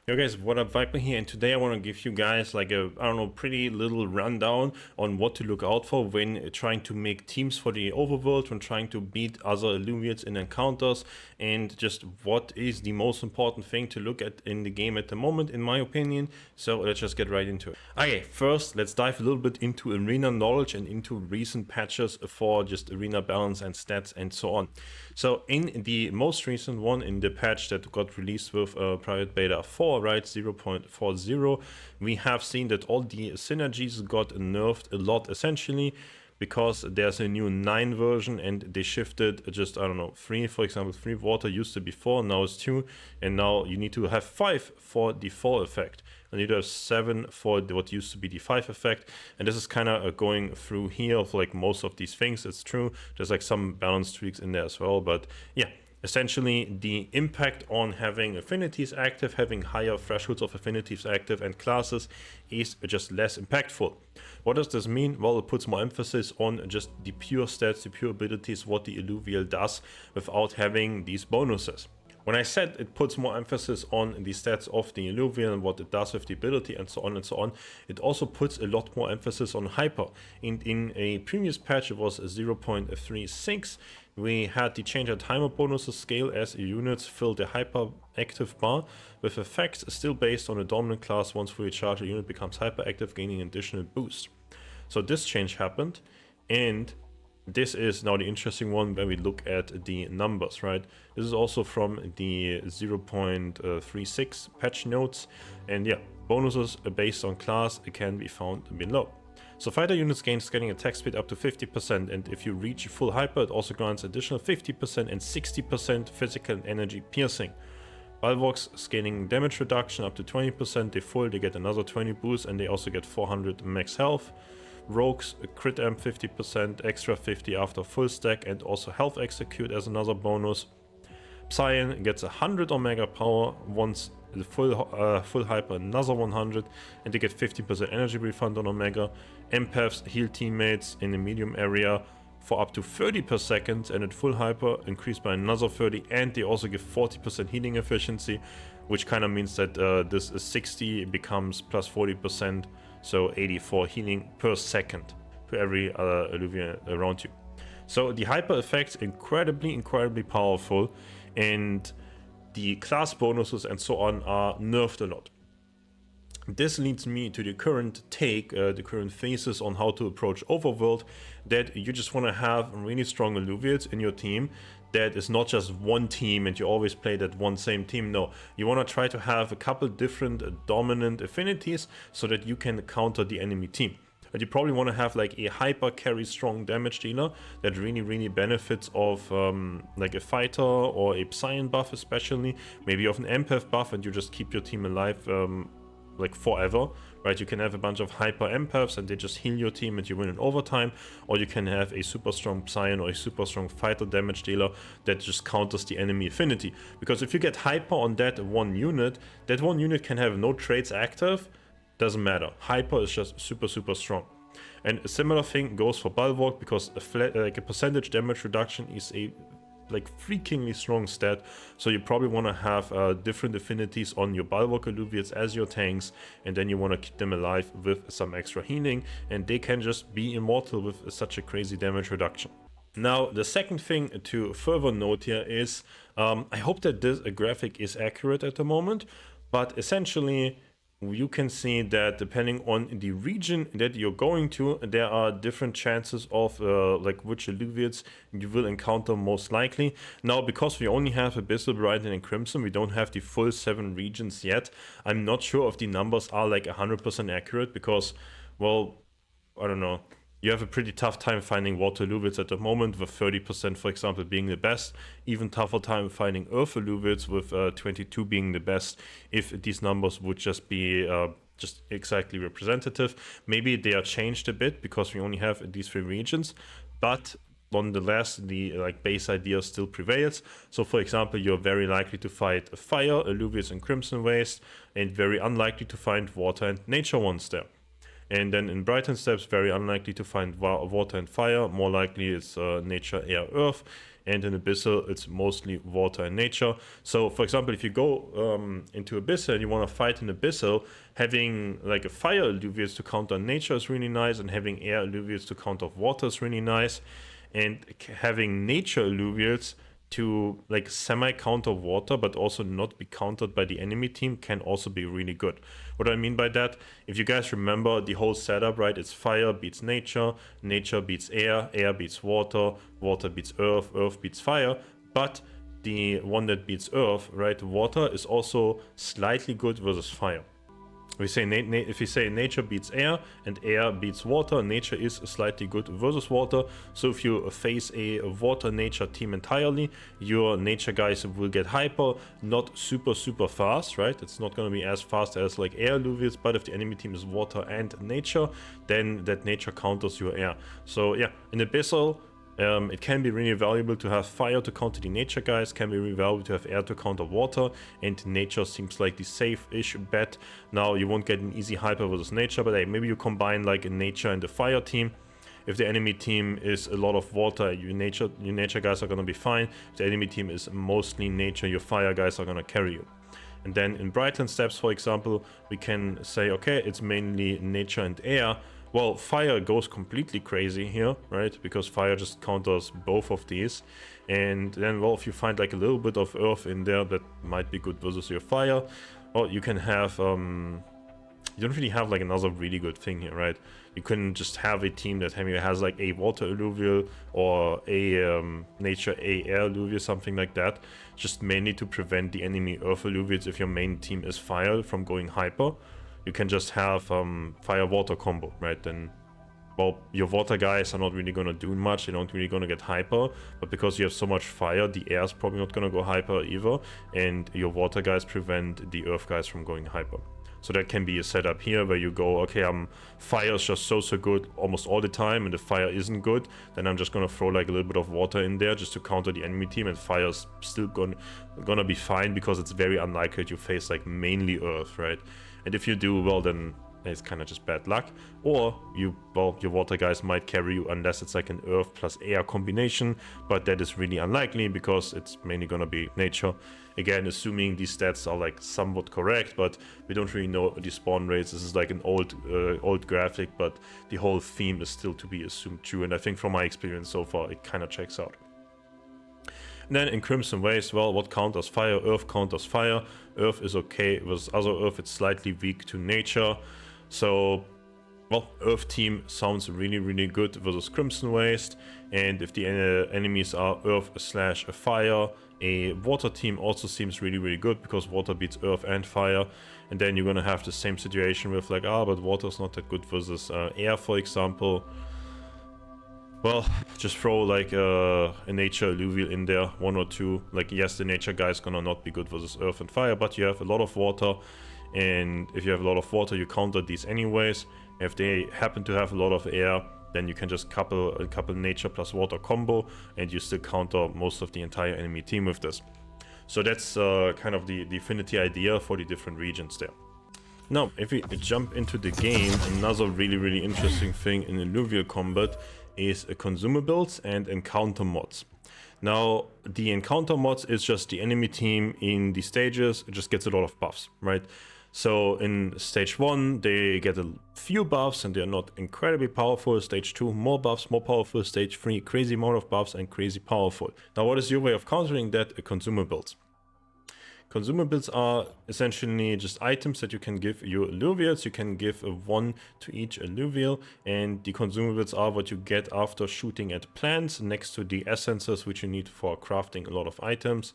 Yo guys, what up, Viper here, and today I want to give you guys like a, I don't know, pretty little rundown on what to look out for when trying to make teams for the overworld, when trying to beat other Alluvials in encounters, and just what is the most important thing to look at in the game at the moment, in my opinion. So let's just get right into it. Okay, first let's dive a little bit into arena knowledge and into recent patches for just arena balance and stats and so on. So in the most recent one, in the patch that got released with private beta 4, right, 0.40, we have seen that all the synergies got nerfed a lot essentially, because there's a new 9 version and they shifted just, I don't know, 3, for example, 3 water used to be 4, now it's 2, and now you need to have 5 for the 4 effect. And you need to have 7 for what used to be the 5 effect, and this is kind of going through here of like most of these things. It's true, there's like some balance tweaks in there as well, but yeah. Essentially, the impact on having affinities active, having higher thresholds of affinities active and classes is just less impactful. What does this mean? Well, it puts more emphasis on just the pure stats, the pure abilities, what the Alluvial does without having these bonuses. When I said it puts more emphasis on the stats of the Illuvium and what it does with the ability and so on, it also puts a lot more emphasis on hyper. In a previous patch, it was 0.36. We had the change at timer bonuses scale as units fill the hyper active bar with effects still based on a dominant class. Once fully charged, a unit becomes hyper active, gaining additional boost. So this change happened, and this is now the interesting one when we look at the numbers, right? This is also from the 0.36 patch notes, and yeah, bonuses based on class can be found below. So fighter units gain scanning attack speed up to 50%, and if you reach full hyper, it also grants additional 50% and 60% physical and energy piercing. Bulwarks scaling damage reduction up to 20%, they full, they get another 20 boost, and they also get 400 max health. Rogues crit amp 50%, extra 50 after full stack, and also health execute as another bonus. Psion gets 100 omega power once the full hyper, another 100, and they get 50% energy refund on omega. Empaths heal teammates in the medium area for up to 30 per second, and at full hyper increased by another 30, and they also give 40% healing efficiency, which kind of means that this 60 becomes plus 40%, so 84 healing per second to every other Alluvian around you. So the hyper effects incredibly powerful, and the class bonuses and so on are nerfed a lot. This leads me to the current take, the current phases on how to approach Overworld, that you just want to have really strong Alluvials in your team. That is not just one team and you always play that one same team. No, you want to try to have a couple different dominant affinities so that you can counter the enemy team. And you probably want to have like a hyper carry strong damage dealer that really benefits of like a fighter or a Psion buff, especially. Maybe you have an empath buff and you just keep your team alive like forever, right? You can have a bunch of hyper empaths and they just heal your team and you win in overtime, or you can have a super strong Psion or a super strong fighter damage dealer that just counters the enemy affinity. Because if you get hyper on that one unit can have no traits active. Doesn't matter. Hyper is just super strong. And a similar thing goes for Bulwark, because like a percentage damage reduction is a like freakingly strong stat. So you probably want to have different affinities on your Bulwark Alluvials as your tanks, and then you want to keep them alive with some extra healing, and they can just be immortal with such a crazy damage reduction. Now, the second thing to further note here is, I hope that this graphic is accurate at the moment, but essentially you can see that depending on the region that you're going to, there are different chances of like which Alluvials you will encounter most likely. Now, because we only have Abyssal, Brighton and Crimson, we don't have the full 7 regions yet. I'm not sure if the numbers are like 100% accurate, because, well, I don't know. You have a pretty tough time finding water Alluvials at the moment, with 30% for example being the best. Even tougher time finding earth Alluvials, with 22 being the best, if these numbers would just be just exactly representative. Maybe they are changed a bit because we only have these 3 regions, but nonetheless the like base idea still prevails. So for example, you're very likely to fight fire, Alluvials and Crimson Waste, and very unlikely to find water and nature ones there. And then in Brighton Steppes, very unlikely to find water and fire. More likely it's nature, air, earth. and in Abyssal it's mostly water and nature. So for example, if you go into Abyssal and you want to fight in Abyssal, having like a fire Alluvials to counter nature is really nice, and having air Alluvials to counter water is really nice, and having nature Alluvials to like semi-counter water but also not be countered by the enemy team can also be really good. What do I mean by that? If you guys remember the whole setup, right, it's fire beats nature, nature beats air, air beats water, water beats earth, earth beats fire, but the one that beats earth, right, water is also slightly good versus fire. If we say nature beats air and air beats water, nature is slightly good versus water. So if you face a water nature team entirely, your nature guys will get hyper, not super fast, right? It's not going to be as fast as like air Alluvials, but if the enemy team is water and nature, then that nature counters your air. So yeah, in Abyssal, it can be really valuable to have fire to counter the nature guys, can be really valuable to have air to counter water, and nature seems like the safe-ish bet. Now you won't get an easy hyper versus nature, but hey, maybe you combine like a nature and a fire team. If the enemy team is a lot of water, your nature guys are gonna be fine. If the enemy team is mostly nature, your fire guys are gonna carry you. And then in Brighton steps, for example, we can say, okay, it's mainly nature and air. Well, fire goes completely crazy here, right? Because fire just counters both of these. And then, well, if you find like a little bit of earth in there, that might be good versus your fire. Well, you can have, you don't really have like another really good thing here, right? You couldn't just have a team that has like a water alluvial or a nature, a air alluvial, something like that. Just mainly to prevent the enemy earth alluvials if your main team is fire from going hyper. You can just have fire-water combo, right? Then, well, your water guys are not really going to do much. They're not really going to get hyper. But because you have so much fire, the air is probably not going to go hyper either. And your water guys prevent the earth guys from going hyper. So that can be a setup here where you go, okay, fire is just so good almost all the time. And if fire isn't good, then I'm just going to throw like a little bit of water in there just to counter the enemy team. And fire is still gonna be fine because it's very unlikely that you face like mainly earth, right? And if you do, well, then it's kind of just bad luck. Or your water guys might carry you unless it's like an earth plus air combination, but that is really unlikely because it's mainly gonna be nature. Again, assuming these stats are like somewhat correct, but we don't really know the spawn rates. This is like an old graphic, but the whole theme is still to be assumed true. And I think from my experience so far, it kind of checks out. And then in Crimson Waste, well, what counters fire? Earth counters fire. Earth is okay. With other Earth, it's slightly weak to nature. So, well, Earth team sounds really good versus Crimson Waste. And if the enemies are Earth slash fire, a water team also seems really good because water beats Earth and fire. And then you're gonna have the same situation with like, but water is not that good versus air, for example. Well, just throw like a nature alluvial in there, 1 or 2. Like, yes, the nature guy is gonna not be good versus earth and fire, but you have a lot of water, and if you have a lot of water, you counter these anyways. If they happen to have a lot of air, then you can just couple nature plus water combo, and you still counter most of the entire enemy team with this. So that's kind of the affinity idea for the different regions there. Now, if we jump into the game, another really interesting thing in alluvial combat is consumables and encounter mods. Now, the encounter mods is just the enemy team in the stages. It just gets a lot of buffs, right? So in stage 1, they get a few buffs and they're not incredibly powerful. Stage 2, more buffs, more powerful. Stage 3, crazy amount of buffs and crazy powerful. Now, what is your way of countering that? Consumables. Consumables are essentially just items that you can give your alluvials. You can give one to each alluvial, and the consumables are what you get after shooting at plants next to the essences which you need for crafting a lot of items.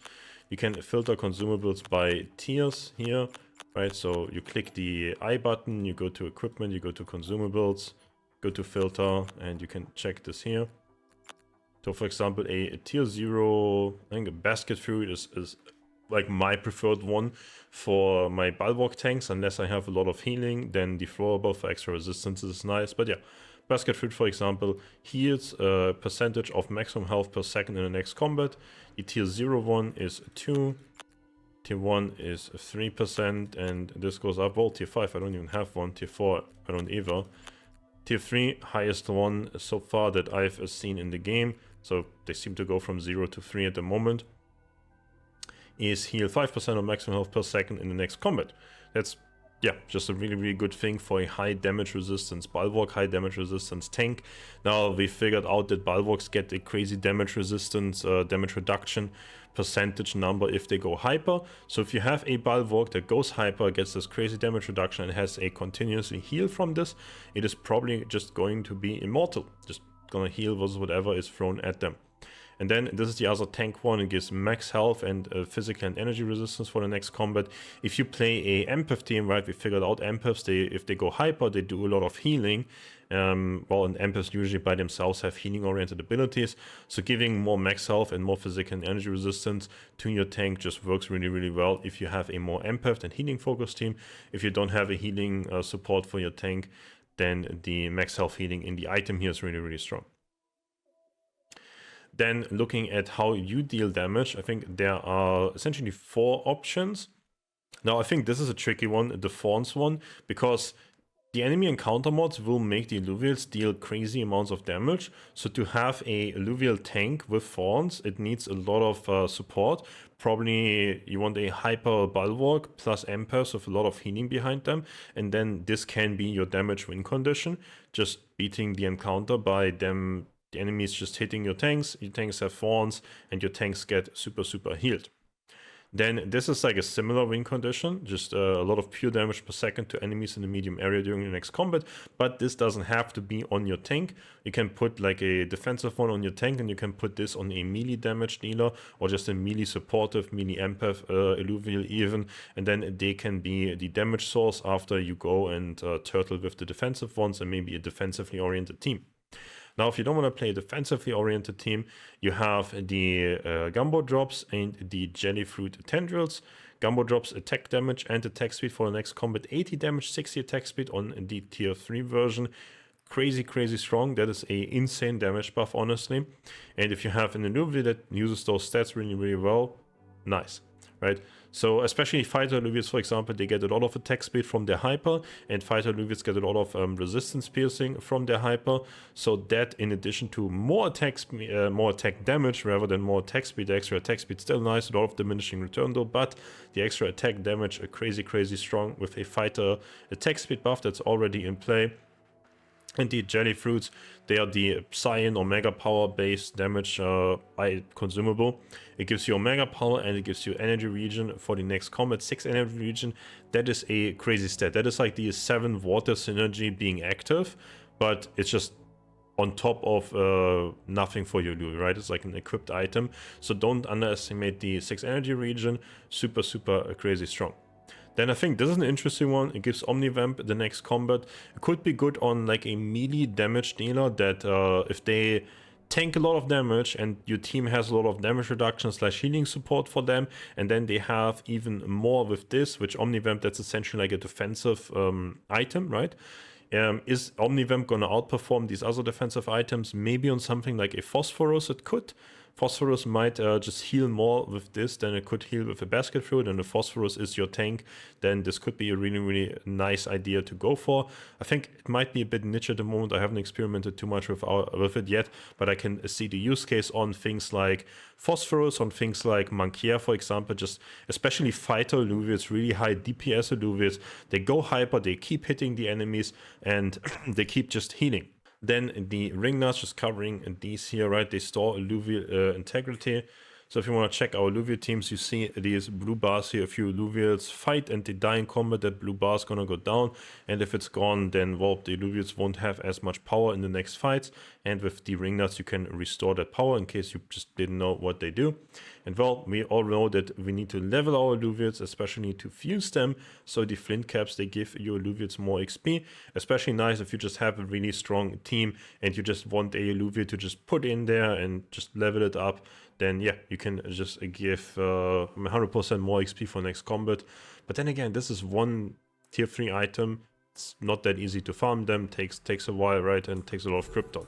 You can filter consumables by tiers here, right? So you click the I button, you go to equipment, you go to consumables, go to filter, and you can check this here. So for example, a tier 0, I think a basket fruit is like my preferred one for my bulwark tanks. Unless I have a lot of healing, then the throwable for extra resistance is nice. But yeah, basket fruit, for example, heals a percentage of maximum health per second in the next combat. The tier 0 one is 2, tier 1 is 3%, and this goes up. Well, tier 5 I don't even have one, tier 4 I don't either. Tier 3, highest one so far that I've seen in the game, so they seem to go from 0 to 3 at the moment, is heal 5% of maximum health per second in the next combat. That's, yeah, just a really, really good thing for a high damage resistance Bulwark, high damage resistance tank. Now we figured out that Bulwarks get a crazy damage resistance, damage reduction percentage number if they go hyper. So if you have a Bulwark that goes hyper, gets this crazy damage reduction and has a continuously heal from this, it is probably just going to be immortal, just gonna heal versus whatever is thrown at them. And then this is the other tank one. It gives max health and physical and energy resistance for the next combat. If you play a empath team, right, we figured out empaths, if they go hyper, they do a lot of healing. Well, and empaths usually by themselves have healing oriented abilities. So giving more max health and more physical and energy resistance to your tank just works really, really well if you have a more empath and healing focused team. If you don't have a healing support for your tank, then the max health healing in the item here is really, really strong. Then looking at how you deal damage, I think there are essentially 4 options. Now I think this is a tricky one, the Thorns one, because the enemy encounter mods will make the Alluvials deal crazy amounts of damage. So to have a Alluvial tank with Thorns, it needs a lot of support. Probably you want a hyper Bulwark plus empaths with a lot of healing behind them. And then this can be your damage win condition, just beating the encounter by them. The enemies just hitting your tanks have Thorns, and your tanks get super, super healed. Then this is like a similar win condition, just a lot of pure damage per second to enemies in the medium area during the next combat, but this doesn't have to be on your tank. You can put like a defensive one on your tank, and you can put this on a melee damage dealer, or just a melee supportive, melee empath, Alluvial even, and then they can be the damage source after you go and turtle with the defensive ones and maybe a defensively oriented team. Now, if you don't want to play a defensively oriented team, you have the Gumbo drops and the Jellyfruit tendrils. Gumbo drops attack damage and attack speed for the next combat, 80 damage, 60 attack speed on the tier 3 version. Crazy, crazy strong. That is a insane damage buff, honestly. And if you have an Illuvium that uses those stats really, really well, nice, right? So especially fighter Alluvials, for example, they get a lot of attack speed from their hyper, and fighter Alluvials get a lot of resistance piercing from their hyper. So that, in addition to more attack damage rather than more attack speed, the extra attack speed still nice, a lot of diminishing return though, but the extra attack damage crazy, crazy strong with a fighter attack speed buff that's already in play. And the Jellyfruits, they are the Psion or Mega Power based damage consumable. It gives you Omega Power and it gives you Energy Regen for the next combat, 6 Energy Regen. That is a crazy stat. That is like the 7 Water Synergy being active, but it's just on top of nothing for you, right? It's like an equipped item. So don't underestimate the 6 Energy Regen. Super, super crazy strong. Then I think this is an interesting one. It gives Omnivamp the next combat. It could be good on like a melee damage dealer that if they tank a lot of damage and your team has a lot of damage reduction / healing support for them, and then they have even more with this, which Omnivamp, that's essentially like a defensive item, right? Is Omnivamp gonna outperform these other defensive items? Maybe on something like a Phosphorus it could. Phosphorus might just heal more with this than it could heal with a basket fruit, and if Phosphorus is your tank, then this could be a really, really nice idea to go for. I think it might be a bit niche at the moment. I haven't experimented too much with it yet, but I can see the use case on things like Phosphorus, on things like Mankier, for example, just especially fighter Alluvials, really high DPS Alluvials. They go hyper, they keep hitting the enemies, and they keep just healing. Then the ring nuts, just covering these here, right? They store Alluvial integrity. So if you want to check our Alluvial teams, you see these blue bars here. If you Alluvials fight and they die in combat, that blue bar is going to go down. And if it's gone, then well, the Alluvials won't have as much power in the next fights. And with the ring nuts, you can restore that power in case you just didn't know what they do. And well, we all know that we need to level our Alluvials, especially to fuse them. So the flint caps, they give your Alluvials more XP. Especially nice if you just have a really strong team and you just want a Alluvial to just put in there and just level it up. Then yeah, you can just give 100% more XP for next combat. But then again, this is one tier 3 item. It's not that easy to farm them. Takes a while, right? And takes a lot of crypto.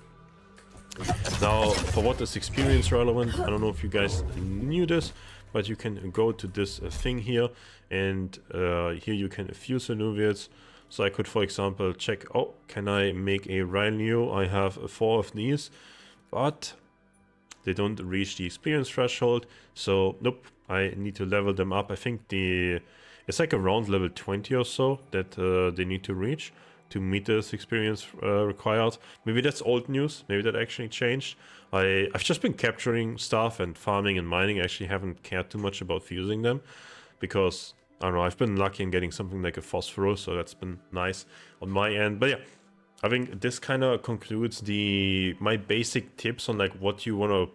Now, for what is experience relevant, I don't know if you guys knew this, but you can go to this thing here, and here you can fuse Alluvials. So I could, for example, check, oh, can I make a Ryleo? I have 4 of these, but they don't reach the experience threshold. So nope, I need to level them up. I think it's like around level 20 or so that they need to reach to meet this experience required. Maybe that's old news. Maybe that actually changed. I've just been capturing stuff and farming and mining. I actually haven't cared too much about fusing them because, I don't know, I've been lucky in getting something like a phosphorus, so that's been nice on my end. But yeah, I think this kind of concludes my basic tips on like what you want to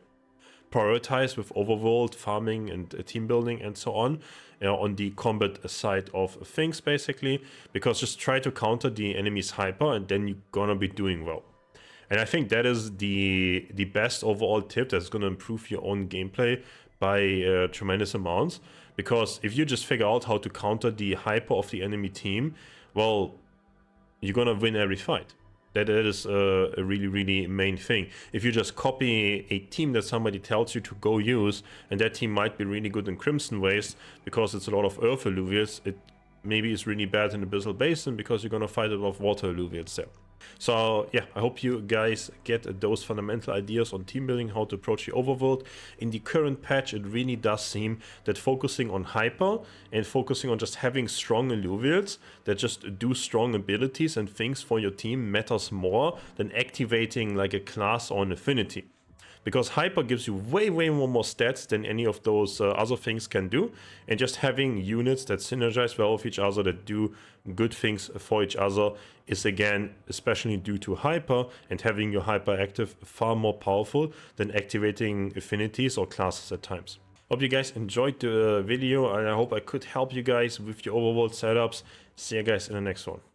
prioritize with overworld farming and team building and so on, on the combat side of things, basically, because just try to counter the enemy's hyper and then you're gonna be doing well. And I think that is the best overall tip that's gonna improve your own gameplay by tremendous amounts, because if you just figure out how to counter the hyper of the enemy team, well, you're gonna win every fight. That is a really main thing. If you just copy a team that somebody tells you to go use, and that team might be really good in Crimson Waste because it's a lot of Earth Alluvials, it maybe is really bad in Abyssal Basin because you're gonna fight a lot of Water Alluvials there. So yeah, I hope you guys get those fundamental ideas on team building, how to approach the overworld. In the current patch, it really does seem that focusing on hyper and focusing on just having strong Alluvials that just do strong abilities and things for your team matters more than activating like a class or an affinity. Because hyper gives you way more stats than any of those other things can do, and just having units that synergize well with each other, that do good things for each other, is again, especially due to hyper, and having your hyper active far more powerful than activating affinities or classes at times. Hope you guys enjoyed the video, and I hope I could help you guys with your overworld setups. See you guys in the next one.